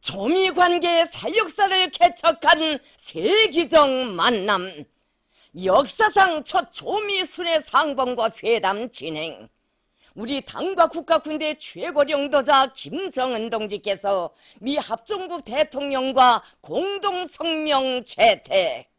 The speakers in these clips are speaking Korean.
조미관계의 새 역사를 개척한 세기적 만남, 역사상 첫 조미순회 상봉과 회담 진행. 우리 당과 국가군대 최고領導자 김정은 동지께서 미 합중국 대통령과 공동 성명 채택.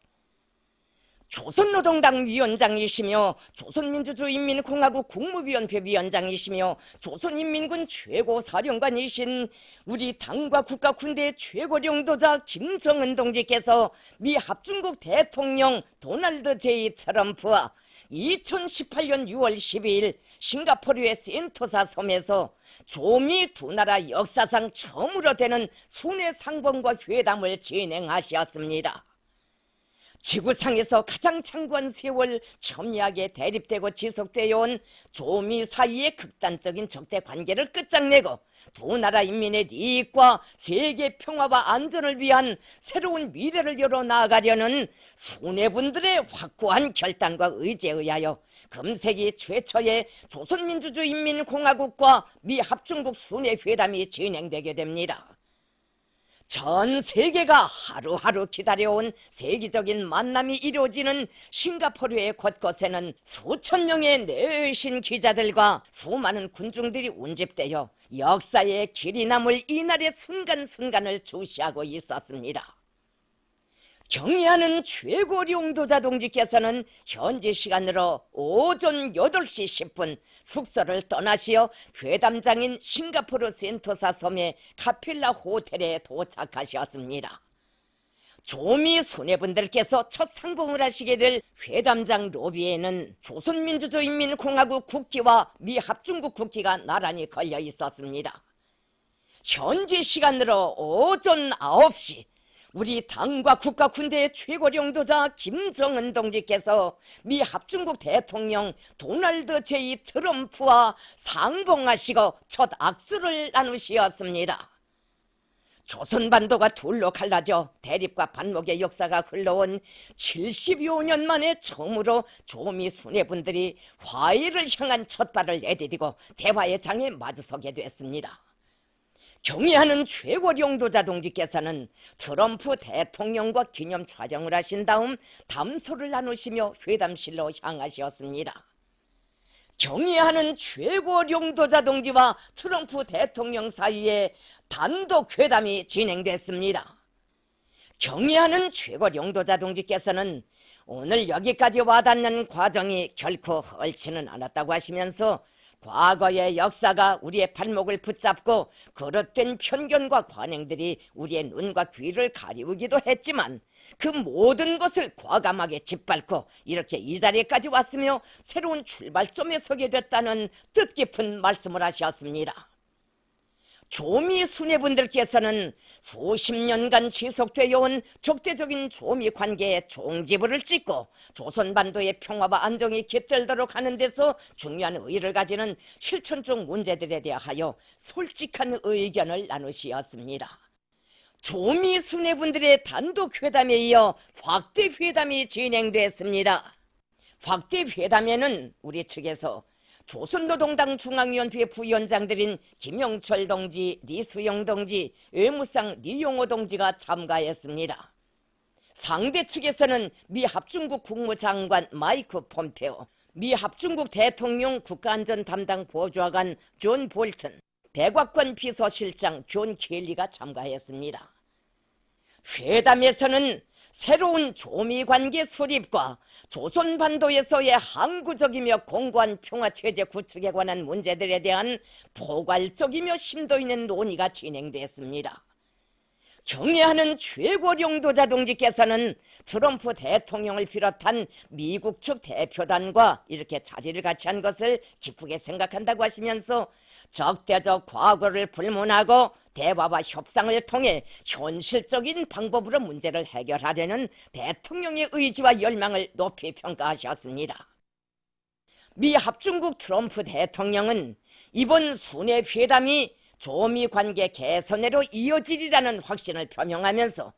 조선노동당 위원장이시며 조선민주주의인민공화국 국무위원회 위원장이시며 조선인민군 최고사령관이신 우리 당과 국가군대 최고領導자 김정은 동지께서 미 합중국 대통령 도널드 J. 트럼프와 2018년 6월 12일 싱가포르의 센토사 섬에서 조미 두 나라 역사상 처음으로 되는 순회 상봉과 회담을 진행하셨습니다. 지구상에서 가장 장구한 세월 첨예하게 대립되고 지속되어 온 조미 사이의 극단적인 적대 관계를 끝장내고 두 나라 인민의 이익과 세계 평화와 안전을 위한 새로운 미래를 열어 나아가려는 수뇌분들의 확고한 결단과 의지에 의하여 금세기 최초의 조선민주주의인민공화국과 미 합중국 순회회담이 진행되게 됩니다. 전 세계가 하루하루 기다려온 세계적인 만남이 이루어지는 싱가포르의 곳곳에는 수천 명의 내신 기자들과 수많은 군중들이 운집되어 역사의 길이 남을 이날의 순간순간을 주시하고 있었습니다. 경의하는 최고領導자 동지께서는 현지 시간으로 오전 8시 10분 숙소를 떠나시어 회담장인 싱가포르 센토사 섬의 카필라 호텔에 도착하셨습니다. 조미 수뇌분들께서 첫 상봉을 하시게 될 회담장 로비에는 조선민주주의인민공화국 국기와 미 합중국 국기가 나란히 걸려 있었습니다. 현지 시간으로 오전 9시 우리 당과 국가 군대의 최고領導자 김정은 동지께서 미 합중국 대통령 도널드 J. 트럼프와 상봉하시고 첫 악수를 나누시었습니다. 조선반도가 둘로 갈라져 대립과 반목의 역사가 흘러온 75년 만에 처음으로 조미 수뇌분들이 화해를 향한 첫 발을 내디디고 대화의 장에 마주서게 됐습니다. 경의하는 최고領導자 동지께서는 트럼프 대통령과 기념 촬영을 하신 다음 담소를 나누시며 회담실로 향하셨습니다. 경의하는 최고領導자 동지와 트럼프 대통령 사이에 단독 회담이 진행됐습니다. 경의하는 최고領導자 동지께서는 오늘 여기까지 와닿는 과정이 결코 헐지는 않았다고 하시면서 과거의 역사가 우리의 발목을 붙잡고 그릇된 편견과 관행들이 우리의 눈과 귀를 가리우기도 했지만 그 모든 것을 과감하게 짓밟고 이렇게 이 자리까지 왔으며 새로운 출발점에 서게 됐다는 뜻깊은 말씀을 하셨습니다. 조미 수뇌분들께서는 수십 년간 지속되어 온 적대적인 조미 관계에 종지부를 찍고 조선반도의 평화와 안정이 깃들도록 하는 데서 중요한 의의를 가지는 실천적 문제들에 대하여 솔직한 의견을 나누시었습니다. 조미 수뇌분들의 단독 회담에 이어 확대 회담이 진행됐습니다. 확대 회담에는 우리 측에서 조선노동당 중앙위원회 부위원장들인 김영철 동지, 리수영 동지, 외무상 리용호 동지가 참가했습니다. 상대 측에서는 미 합중국 국무장관 마이크 폼페오, 미 합중국 대통령 국가안전 담당 보좌관 존 볼튼, 백악관 비서실장 존 켈리가 참가했습니다. 회담에서는 새로운 조미관계 수립과 조선반도에서의 항구적이며 공고한 평화체제 구축에 관한 문제들에 대한 포괄적이며 심도 있는 논의가 진행됐습니다. 경의하는 최고領導자 동지께서는 트럼프 대통령을 비롯한 미국 측 대표단과 이렇게 자리를 같이 한 것을 기쁘게 생각한다고 하시면서 적대적 과거를 불문하고 대화와 협상을 통해 현실적인 방법으로 문제를 해결하려는 대통령의 의지와 열망을 높이 평가하셨습니다. 미 합중국 트럼프 대통령은 이번 순회 회담이 조미 관계 개선으로 이어지리라는 확신을 표명하면서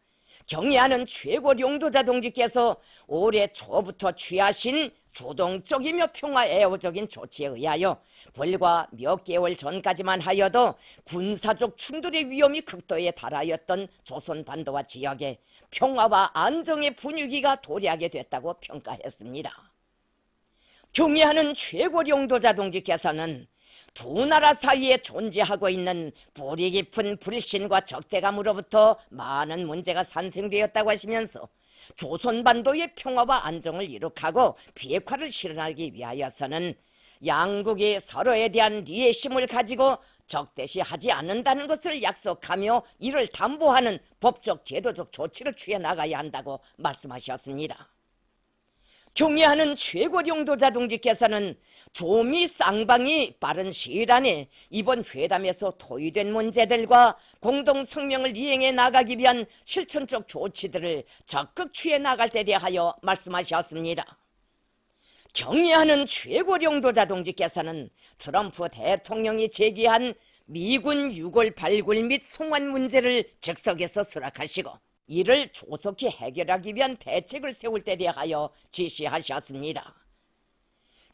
경의하는 최고領導자 동지께서 올해 초부터 취하신 주동적이며 평화애호적인 조치에 의하여 불과 몇 개월 전까지만 하여도 군사적 충돌의 위험이 극도에 달하였던 조선반도와 지역에 평화와 안정의 분위기가 도래하게 됐다고 평가했습니다. 경애하는 최고령도자 동지께서는 두 나라 사이에 존재하고 있는 뿌리 깊은 불신과 적대감으로부터 많은 문제가 산생되었다고 하시면서 조선반도의 평화와 안정을 이룩하고 비핵화를 실현하기 위하여서는 양국이 서로에 대한 리애심을 가지고 적대시하지 않는다는 것을 약속하며 이를 담보하는 법적 제도적 조치를 취해 나가야 한다고 말씀하셨습니다. 경애하는 최고령도자 동지께서는 조미 쌍방이 빠른 시일 안에 이번 회담에서 토의된 문제들과 공동 성명을 이행해 나가기 위한 실천적 조치들을 적극 취해 나갈 때 대하여 말씀하셨습니다. 경애하는 최고령도자 동지께서는 트럼프 대통령이 제기한 미군 유골 발굴 및 송환 문제를 즉석에서 수락하시고 이를 조속히 해결하기 위한 대책을 세울 때 대하여 지시하셨습니다.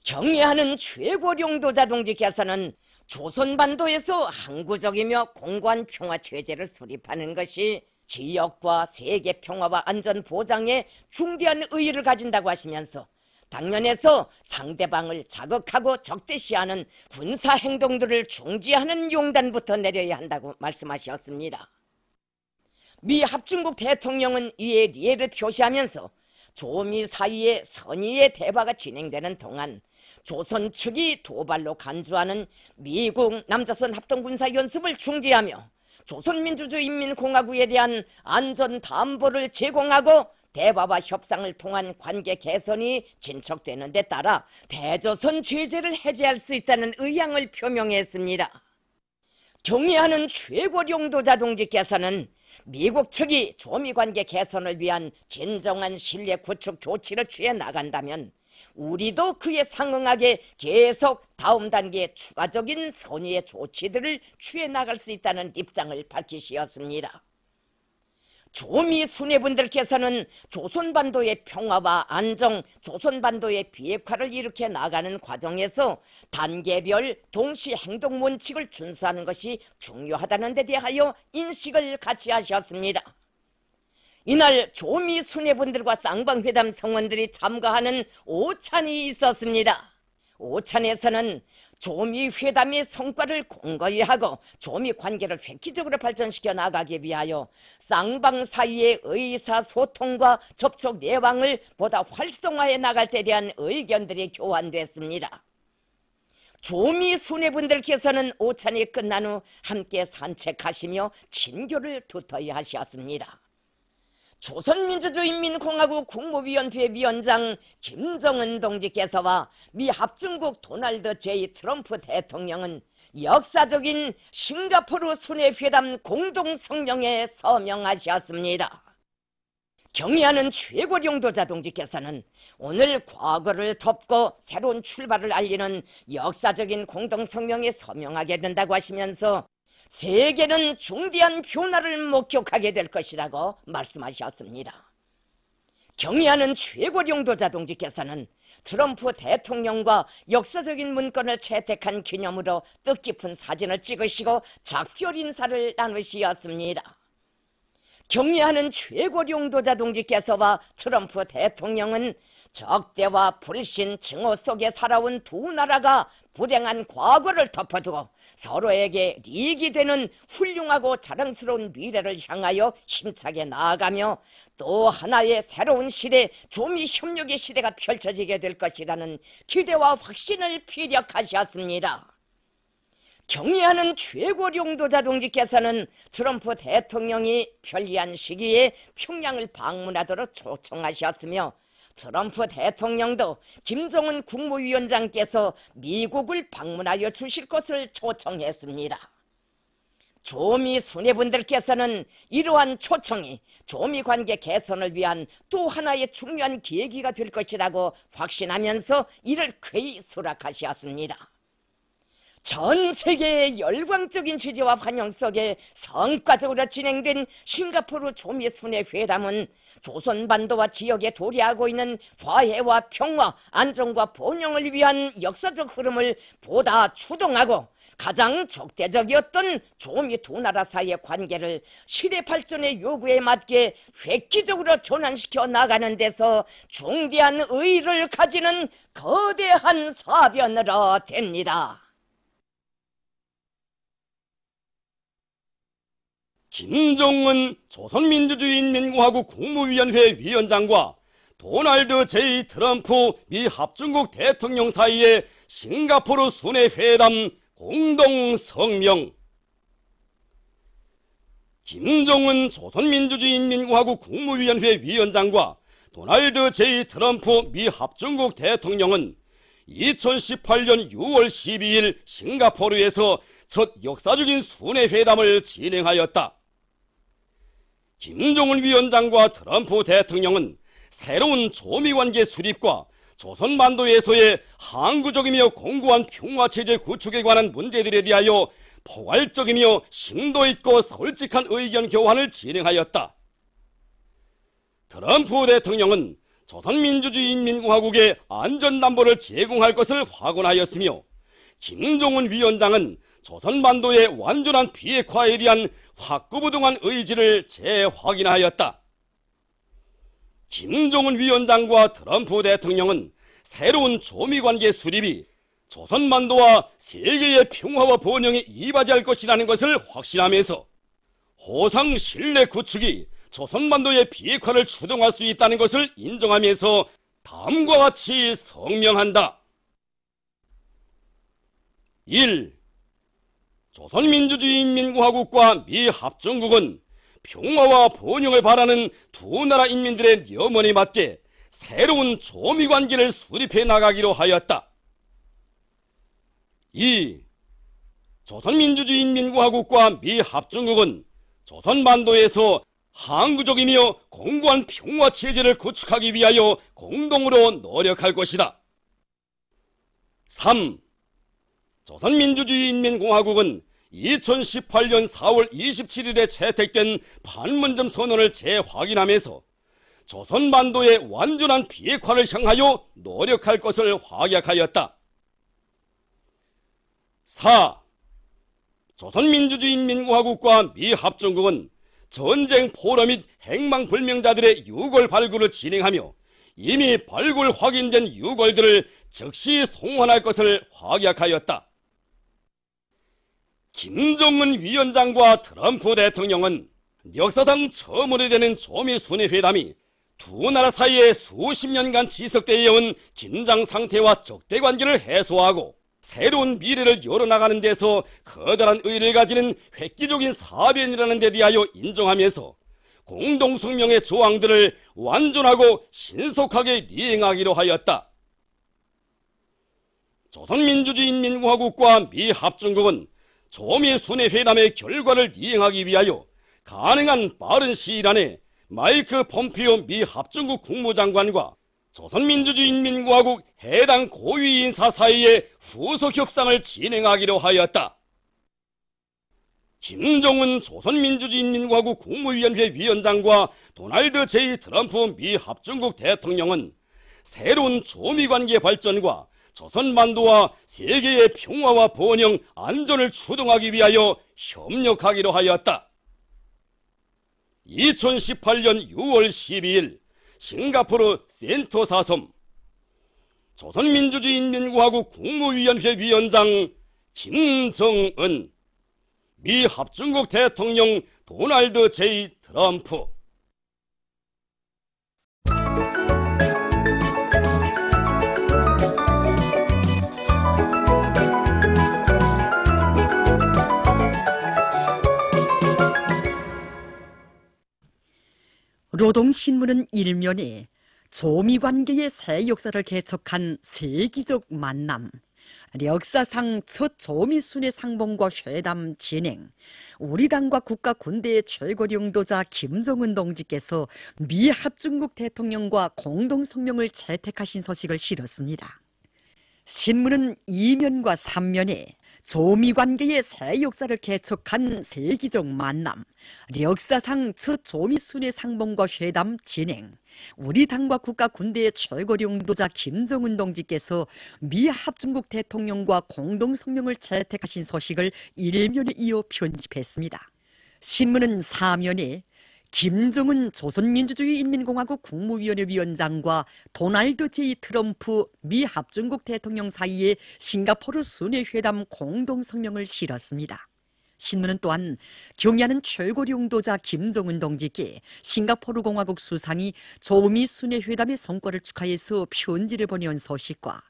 경애하는 최고령도자 동지께서는 조선반도에서 항구적이며 공고한 평화체제를 수립하는 것이 지역과 세계 평화와 안전 보장에 중대한 의의를 가진다고 하시면서 당면에서 상대방을 자극하고 적대시하는 군사행동들을 중지하는 용단부터 내려야 한다고 말씀하셨습니다. 미 합중국 대통령은 이에 리해를 표시하면서 조미 사이의 선의의 대화가 진행되는 동안 조선 측이 도발로 간주하는 미국 남조선 합동군사연습을 중지하며 조선민주주의인민공화국에 대한 안전 담보를 제공하고 대화와 협상을 통한 관계 개선이 진척되는 데 따라 대조선 제재를 해제할 수 있다는 의향을 표명했습니다. 경애하는 최고령도자 동지께서는 미국 측이 조미관계 개선을 위한 진정한 신뢰 구축 조치를 취해 나간다면 우리도 그에 상응하게 계속 다음 단계의 추가적인 선의의 조치들을 취해 나갈 수 있다는 입장을 밝히시었습니다. 조미 수뇌분들께서는 조선반도의 평화와 안정, 조선반도의 비핵화를 일으켜 나가는 과정에서 단계별 동시 행동 원칙을 준수하는 것이 중요하다는 데 대하여 인식을 같이 하셨습니다. 이날 조미 수뇌분들과 쌍방회담 성원들이 참가하는 오찬이 있었습니다. 오찬에서는 조미 회담의 성과를 공고히 하고 조미 관계를 획기적으로 발전시켜 나가기 위하여 쌍방 사이의 의사소통과 접촉 내왕을 보다 활성화해 나갈 때 대한 의견들이 교환됐습니다. 조미 수뇌분들께서는 오찬이 끝난 후 함께 산책하시며 친교를 두터이 하셨습니다. 조선민주주의인민공화국 국무위원회 위원장 김정은 동지께서와 미 합중국 도널드 J 트럼프 대통령은 역사적인 싱가포르 순회회담 공동성명에 서명하셨습니다. 경애하는 최고령도자 동지께서는 오늘 과거를 덮고 새로운 출발을 알리는 역사적인 공동성명에 서명하게 된다고 하시면서 세계는 중대한 변화를 목격하게 될 것이라고 말씀하셨습니다. 경애하는 최고령도자 동지께서는 트럼프 대통령과 역사적인 문건을 채택한 기념으로 뜻깊은 사진을 찍으시고 작별 인사를 나누시었습니다. 경애하는 최고령도자 동지께서와 트럼프 대통령은 적대와 불신, 증오 속에 살아온 두 나라가 불행한 과거를 덮어두고 서로에게 이익이 되는 훌륭하고 자랑스러운 미래를 향하여 힘차게 나아가며 또 하나의 새로운 시대, 조미 협력의 시대가 펼쳐지게 될 것이라는 기대와 확신을 피력하셨습니다. 경애하는 최고령도자 동지께서는 트럼프 대통령이 편리한 시기에 평양을 방문하도록 초청하셨으며 트럼프 대통령도 김정은 국무위원장께서 미국을 방문하여 주실 것을 초청했습니다. 조미 수뇌분들께서는 이러한 초청이 조미 관계 개선을 위한 또 하나의 중요한 계기가 될 것이라고 확신하면서 이를 쾌히 수락하셨습니다. 전 세계의 열광적인 취지와 환영 속에 성과적으로 진행된 싱가포르 조미 순회 회담은 조선반도와 지역에 도래하고 있는 화해와 평화, 안정과 번영을 위한 역사적 흐름을 보다 추동하고 가장 적대적이었던 조미 두 나라 사이의 관계를 시대 발전의 요구에 맞게 획기적으로 전환시켜 나가는 데서 중대한 의의를 가지는 거대한 사변으로 됩니다. 김정은 조선민주주의인민공화국 국무위원회 위원장과 도널드 J. 트럼프 미 합중국 대통령 사이의 싱가포르 순회 회담 공동 성명. 김정은 조선민주주의인민공화국 국무위원회 위원장과 도널드 J. 트럼프 미 합중국 대통령은 2018년 6월 12일 싱가포르에서 첫 역사적인 순회 회담을 진행하였다. 김정은 위원장과 트럼프 대통령은 새로운 조미관계 수립과 조선반도에서의 항구적이며 공고한 평화체제 구축에 관한 문제들에 대하여 포괄적이며 심도 있고 솔직한 의견 교환을 진행하였다. 트럼프 대통령은 조선민주주의인민공화국의 안전담보를 제공할 것을 확언하였으며 김정은 위원장은 조선반도의 완전한 비핵화에 대한 확고부동한 의지를 재확인하였다. 김정은 위원장과 트럼프 대통령은 새로운 조미관계 수립이 조선반도와 세계의 평화와 번영에 이바지할 것이라는 것을 확신하면서 호상 신뢰 구축이 조선반도의 비핵화를 추동할 수 있다는 것을 인정하면서 다음과 같이 성명한다. 1. 조선민주주의인민공화국과 미 합중국은 평화와 번영을 바라는 두 나라 인민들의 염원에 맞게 새로운 조미관계를 수립해 나가기로 하였다. 2. 조선민주주의인민공화국과 미 합중국은 조선반도에서 항구적이며 공고한 평화체제를 구축하기 위하여 공동으로 노력할 것이다. 3. 조선민주주의인민공화국은 2018년 4월 27일에 채택된 판문점 선언을 재확인하면서 조선반도의 완전한 비핵화를 향하여 노력할 것을 확약하였다. 4. 조선민주주의인민공화국과 미 합중국은 전쟁 포로 및 행방불명자들의 유골 발굴을 진행하며 이미 발굴 확인된 유골들을 즉시 송환할 것을 확약하였다. 김정은 위원장과 트럼프 대통령은 역사상 처음으로 되는 조미 순회 회담이 두 나라 사이에 수십 년간 지속되어 온 긴장 상태와 적대 관계를 해소하고 새로운 미래를 열어나가는 데서 커다란 의의를 가지는 획기적인 사변이라는 데 대하여 인정하면서 공동성명의 조항들을 완전하고 신속하게 이행하기로 하였다. 조선민주주의인민공화국과 미 합중국은 조미 순회 회담의 결과를 이행하기 위하여 가능한 빠른 시일 안에 마이크 폼피오 미 합중국 국무장관과 조선민주주의인민공화국 해당 고위 인사 사이에 후속 협상을 진행하기로 하였다. 김정은 조선민주주의인민공화국 국무위원회 위원장과 도널드 J. 트럼프 미 합중국 대통령은 새로운 조미관계 발전과 조선반도와 세계의 평화와 번영, 안전을 추동하기 위하여 협력하기로 하였다. 2018년 6월 12일 싱가포르 센토사섬 조선민주주의인민공화국 국무위원회 위원장 김정은, 미 합중국 대통령 도널드 J. 트럼프. 노동신문은 일면에 조미관계의 새 역사를 개척한 세기적 만남, 역사상 첫 조미순회 상봉과 회담 진행, 우리 당과 국가 군대의 최고領導자 김정은 동지께서 미 합중국 대통령과 공동성명을 채택하신 소식을 실었습니다. 신문은 2면과 3면에 조미 관계의 새 역사를 개척한 세기적 만남, 역사상 첫 조미 순회 상봉과 회담 진행, 우리 당과 국가 군대의 최고領導자 김정은 동지께서 미 합중국 대통령과 공동 성명을 채택하신 소식을 일면에 이어 편집했습니다. 신문은 사면에 김정은 조선민주주의인민공화국 국무위원회 위원장과 도널드 J. 트럼프 미 합중국 대통령 사이의 싱가포르 순회회담 공동성명을 실었습니다. 신문은 또한 경의하는 최고領導자 김정은 동지께 싱가포르 공화국 수상이 조미 순회회담의 성과를 축하해서 편지를 보내온 소식과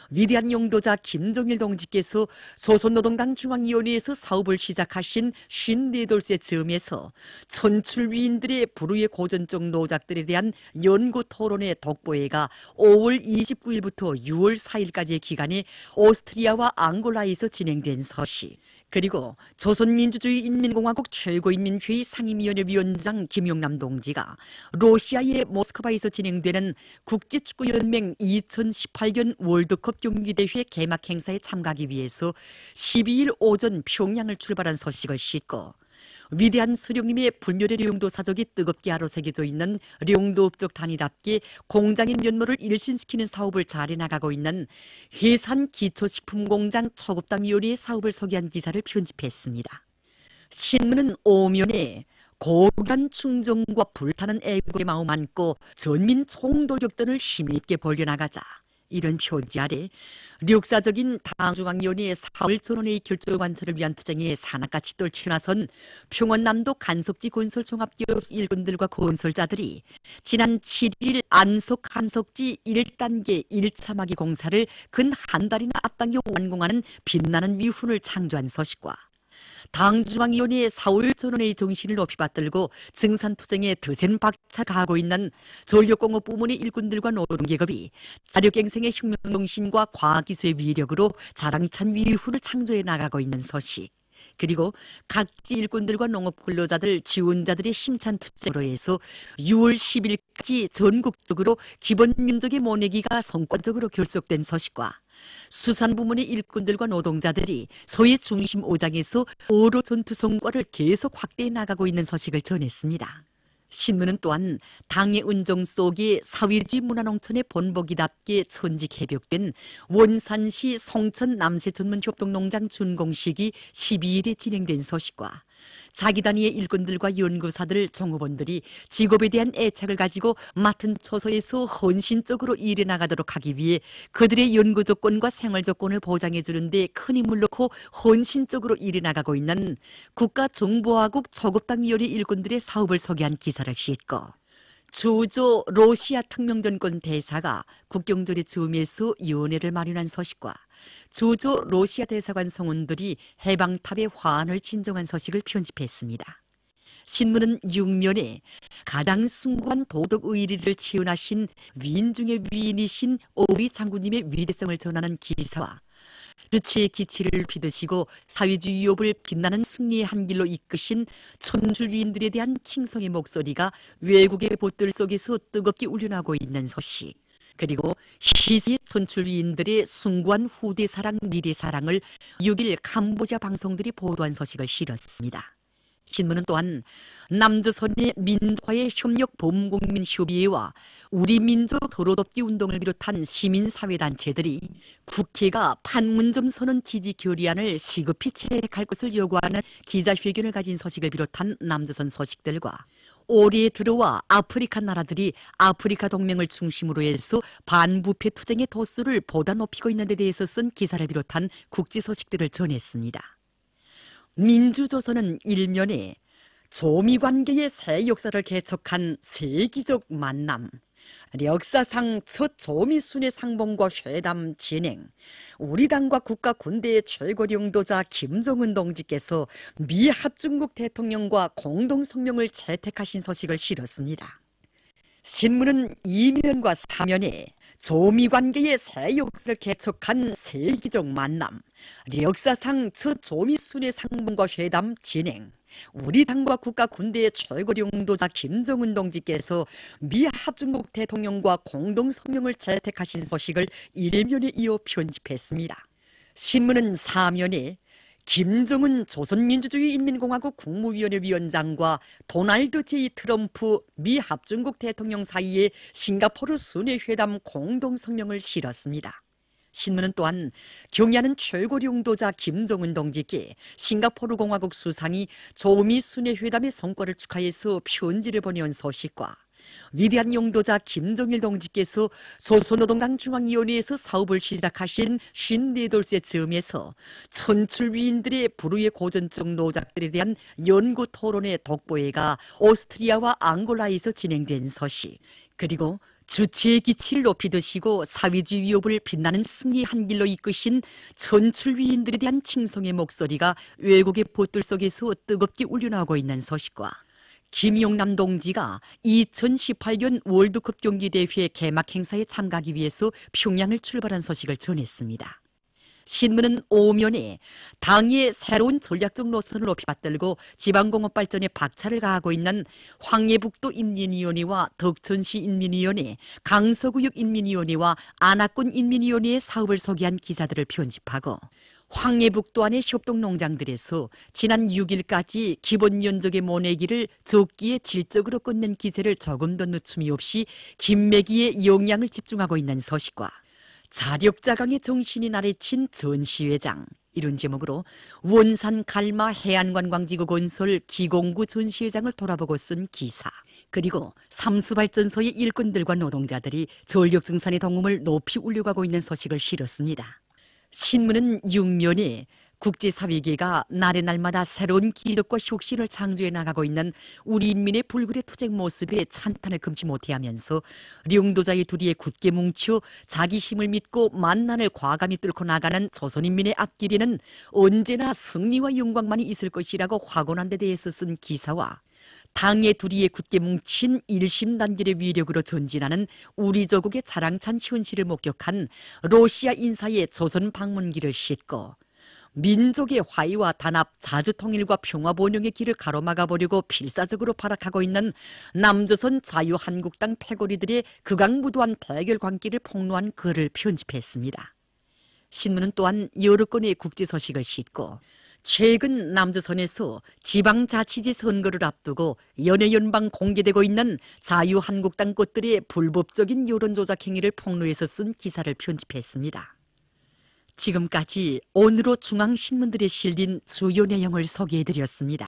위대한 용도자 김정일 동지께서 조선노동당 중앙위원회에서 사업을 시작하신 54돌째 즈음에서 천출위인들의 불후의 고전적 노작들에 대한 연구 토론회 독보회가 5월 29일부터 6월 4일까지의 기간에 오스트리아와 앙골라에서 진행된 소식, 그리고 조선민주주의인민공화국 최고인민회의 상임위원회 위원장 김용남 동지가 러시아의 모스크바에서 진행되는 국제축구연맹 2018년 월드컵 경기대회 개막 행사에 참가하기 위해서 12일 오전 평양을 출발한 소식을 싣고 위대한 수령님의 불멸의 령도 사적이 뜨겁게 아로새겨져 있는 령도업적 단위답게 공장의 면모를 일신시키는 사업을 잘 해나가고 있는 해산기초식품공장 초급당위원회의 사업을 소개한 기사를 편집했습니다. 신문은 오면에 고간 충정과 불타는 애국의 마음 안고 전민 총돌격전을 힘있게 벌려나가자, 이런 표지 아래 역사적인 당중앙위원회의 4월 전원회의 결정 완처를 위한 투쟁에 산악같이 떨쳐나선 평원남도 간석지 건설종합기업 일꾼들과 건설자들이 지난 7일 안석 간석지 1단계 1차 마기 공사를 근 한 달이나 앞당겨 완공하는 빛나는 위훈을 창조한 소식과 당중앙위원회의 4월 전원회의 정신을 높이 받들고 증산투쟁에 드센 박차 가하고 있는 전력공업 부문의 일꾼들과 노동계급이 자력갱생의 혁명정신과 과학기술의 위력으로 자랑찬 위훈을 창조해 나가고 있는 소식, 그리고 각지 일꾼들과 농업근로자들, 지원자들의 힘찬 투쟁으로 해서 6월 10일까지 전국적으로 기본면적의 모내기가 성과적으로 결속된 소식과 수산부문의 일꾼들과 노동자들이 서해 중심 5장에서 어로 전투 성과를 계속 확대해 나가고 있는 소식을 전했습니다. 신문은 또한 당의 은정 속에 사회주의 문화농촌의 본보기답게 천직 해벽된 원산시 송천 남새전문협동농장 준공식이 12일에 진행된 소식과 자기 단위의 일꾼들과 연구사들, 종업원들이 직업에 대한 애착을 가지고 맡은 초소에서 헌신적으로 일해 나가도록 하기 위해 그들의 연구 조건과 생활 조건을 보장해 주는 데 큰 힘을 넣고 헌신적으로 일해 나가고 있는 국가정보화국 초급당위원회 일꾼들의 사업을 소개한 기사를 싣고 주조 러시아 특명전권 대사가 국경절의 즈음에서 연회를 마련한 소식과 주조 러시아 대사관 성원들이 해방탑의 화환을 진정한 소식을 편집했습니다. 신문은 6면에 가장 숭고한 도덕 의리를 체현하신 위인 중의 위인이신 오리 장군님의 위대성을 전하는 기사와 주체의 기치를 빚으시고 사회주의 위협을 빛나는 승리의 한 길로 이끄신 천출위인들에 대한 칭송의 목소리가 외국의 보들 속에서 뜨겁게 울려나고 있는 소식, 그리고 희귀 천출위인들의 숭고한 후대사랑 미래사랑을 6일 캄보디아 방송들이 보도한 소식을 실었습니다. 신문은 또한 남조선의 민족화의 협력 범국민협의회와 우리 민족 도로덮기 운동을 비롯한 시민사회단체들이 국회가 판문점 선언 지지 결의안을 시급히 채택할 것을 요구하는 기자회견을 가진 소식을 비롯한 남조선 소식들과 올해에 들어와 아프리카 나라들이 아프리카 동맹을 중심으로 해서 반부패 투쟁의 도수를 보다 높이고 있는 데 대해서 쓴 기사를 비롯한 국지 소식들을 전했습니다. 민주조선은 일면에 조미 관계의 새 역사를 개척한 세기적 만남, 역사상 첫 조미 순회 상봉과 회담 진행, 우리 당과 국가 군대의 최고領導자 김정은 동지께서 미 합중국 대통령과 공동 성명을 채택하신 소식을 실었습니다. 신문은 2면과 3면에 조미 관계의 새 역사를 개척한 세기적 만남, 역사상 첫 조미 순회 상봉과 회담 진행, 우리 당과 국가 군대의 최고領導자 김정은 동지께서 미 합중국 대통령과 공동 성명을 채택하신 소식을 일면에 이어 편집했습니다. 신문은 4면에 김정은 조선민주주의인민공화국 국무위원회 위원장과 도널드 J. 트럼프 미 합중국 대통령 사이에 싱가포르 순회회담 공동성명을 실었습니다. 신문은 또한 경의하는 최고領導자 김정은 동지께 싱가포르 공화국 수상이 조미 순회회담의 성과를 축하해서 편지를 보내온 소식과 위대한 용도자 김정일 동지께서 조선노동당 중앙위원회에서 사업을 시작하신 54돌째 즈음에서 천출위인들의 불후의 고전적 노작들에 대한 연구 토론의 독보회가 오스트리아와 앙골라에서 진행된 소식, 그리고 주체의 기치를 높이 드시고 사회주의 위협을 빛나는 승리의 한 길로 이끄신 천출위인들에 대한 칭송의 목소리가 외국의 보들 속에서 뜨겁게 울려나오고 있는 소식과 김용남 동지가 2018년 월드컵 경기대회 개막 행사에 참가하기 위해서 평양을 출발한 소식을 전했습니다. 신문은 오면에 당의 새로운 전략적 노선을 높이 받들고 지방공업 발전에 박차를 가하고 있는 황해북도 인민위원회와 덕천시 인민위원회, 강서구역 인민위원회와 안악군 인민위원회의 사업을 소개한 기사들을 편집하고 황해북도 안의 협동농장들에서 지난 6일까지 기본 연적의 모내기를 적기에 질적으로 끝낸 기세를 조금 더 늦춤이 없이 김매기의 영향을 집중하고 있는 소식과 자력자강의 정신이 나래친 전시회장, 이런 제목으로 원산 갈마 해안관광지구 건설 기공구 전시회장을 돌아보고 쓴 기사, 그리고 삼수발전소의 일꾼들과 노동자들이 전력증산의 동음을 높이 울려가고 있는 소식을 실었습니다. 신문은 6면에 국제사회계가 날의 날마다 새로운 기적과 혁신을 창조해 나가고 있는 우리 인민의 불굴의 투쟁 모습에 찬탄을 금치 못해 하면서領導자의 둘이에 굳게 뭉쳐 자기 힘을 믿고 만난을 과감히 뚫고 나가는 조선인민의 앞길에는 언제나 승리와 영광만이 있을 것이라고 확언한 데 대해서 쓴 기사와 당의 둘이에 굳게 뭉친 일심단결의 위력으로 전진하는 우리 조국의 자랑찬 현실을 목격한 러시아 인사의 조선 방문기를 싣고 민족의 화해와 단합, 자주통일과 평화번영의 길을 가로막아버리고 필사적으로 발악하고 있는 남조선 자유한국당 패거리들의 극악무도한 대결 관계를 폭로한 글을 편집했습니다. 신문은 또한 여러 건의 국제 소식을 싣고 최근 남조선에서 지방자치제 선거를 앞두고 연해연방 공개되고 있는 자유한국당 것들의 불법적인 여론조작 행위를 폭로해서 쓴 기사를 편집했습니다. 지금까지 오늘로 중앙신문들에 실린 주요 내용을 소개해드렸습니다.